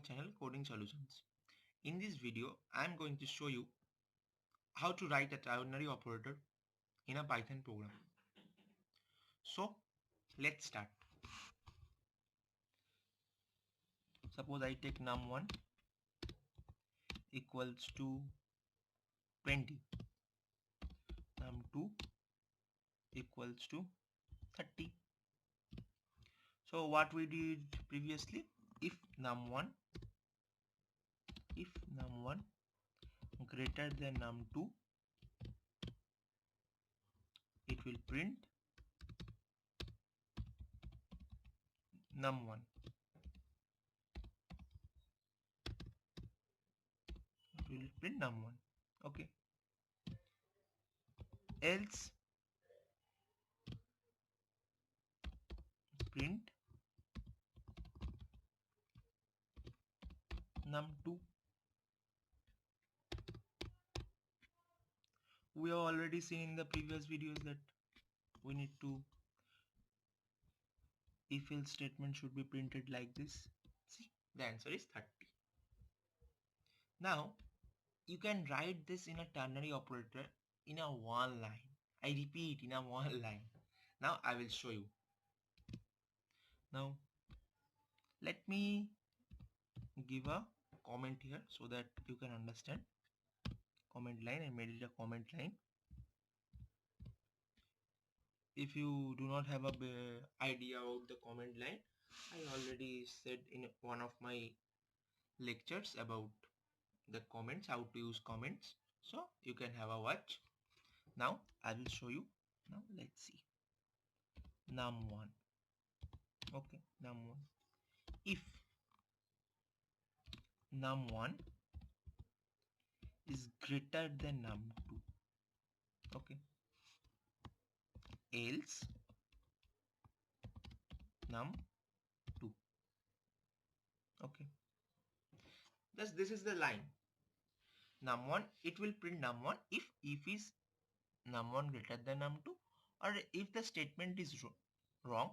channel Coding Solutions. In this video, I am going to show you how to write a ternary operator in a Python program. So let's start. Suppose I take num1 equals to 20, num2 equals to 30. So what we did previously, if num1 greater than num2, it will print num1. It will print num1. Okay. Else print num2. We have already seen in the previous videos that we need to if-else statement should be printed like this. See, the answer is 30. Now you can write this in a ternary operator in a one line. I repeat, in a one line. Now I will show you. Now let me give a comment here so that you can understand. Comment line, I made it a comment line. If you do not have a idea about the comment line, I already said in one of my lectures about the comments, how to use comments, so you can have a watch. Now I will show you. Now let's see. Num1. Okay, num1. If num1 is greater than num2, okay, else num2. Okay, thus this is the line. Num1, it will print num1 if is num1 greater than num2, or if the statement is wrong,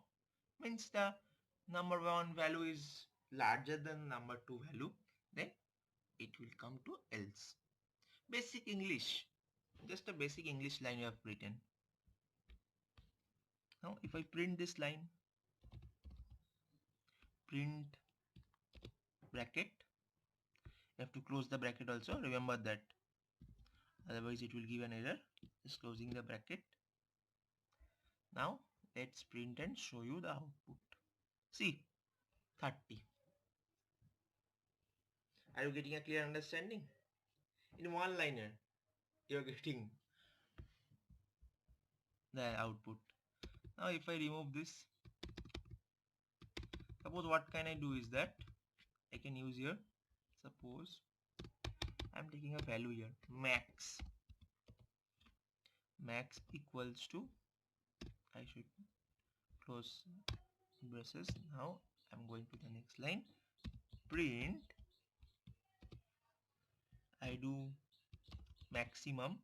means the number 1 value is larger than number 2 value, then it will come to else. Basic English, just a basic English line you have written. Now if I print this line, print bracket, you have to close the bracket also, remember that, otherwise it will give an error. Just closing the bracket. Now let's print and show you the output. See, 30. Are you getting a clear understanding? In one liner you are getting the output. Now if I remove this, suppose what can I do is that I can use here, suppose I'm taking a value here, max equals to, I should close braces. Now I'm going to the next line, print, I do maximum,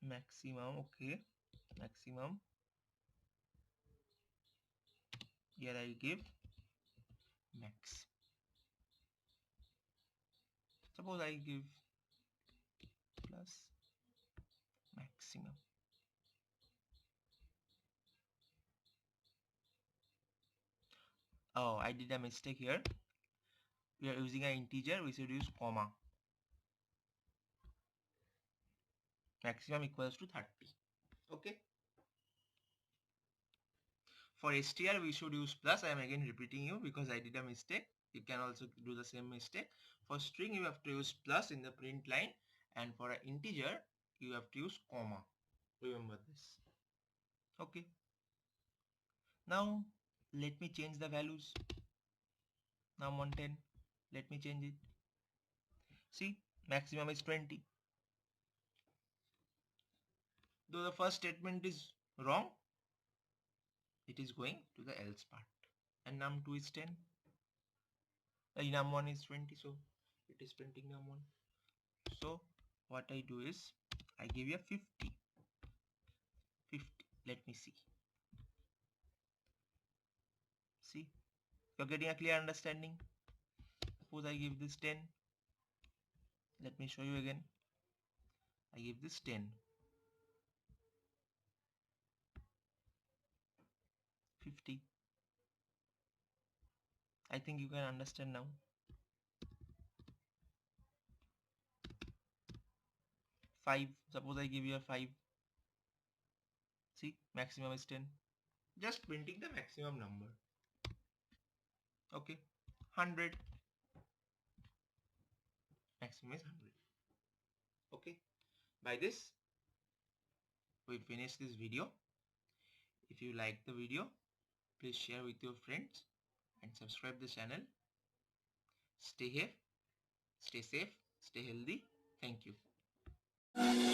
okay, maximum, here I give max. Suppose I give plus maximum. Oh, I did a mistake here. We are using an integer, we should use comma. Maximum equals to 30. Okay. For str we should use plus. I am again repeating you because I did a mistake. You can also do the same mistake. For string you have to use plus in the print line, and for an integer you have to use comma. Remember this. Okay. Now let me change the values. Now 110. Let me change it. See, maximum is 20. Though the first statement is wrong, it is going to the else part. And num2 is 10. Num1 is 20, so it is printing num1. So what I do is I give you a 50. Let me see. See, You're getting a clear understanding. Suppose I give this 10. Let me show you again. I give this 10, 50. I think you can understand now. 5. Suppose I give you a 5. See, maximum is 10. Just printing the maximum number. Okay. 100. Maximum is 100. Okay. By this, we finish this video. If you like the video, please share with your friends and subscribe the channel. Stay here, stay safe, stay healthy. Thank you.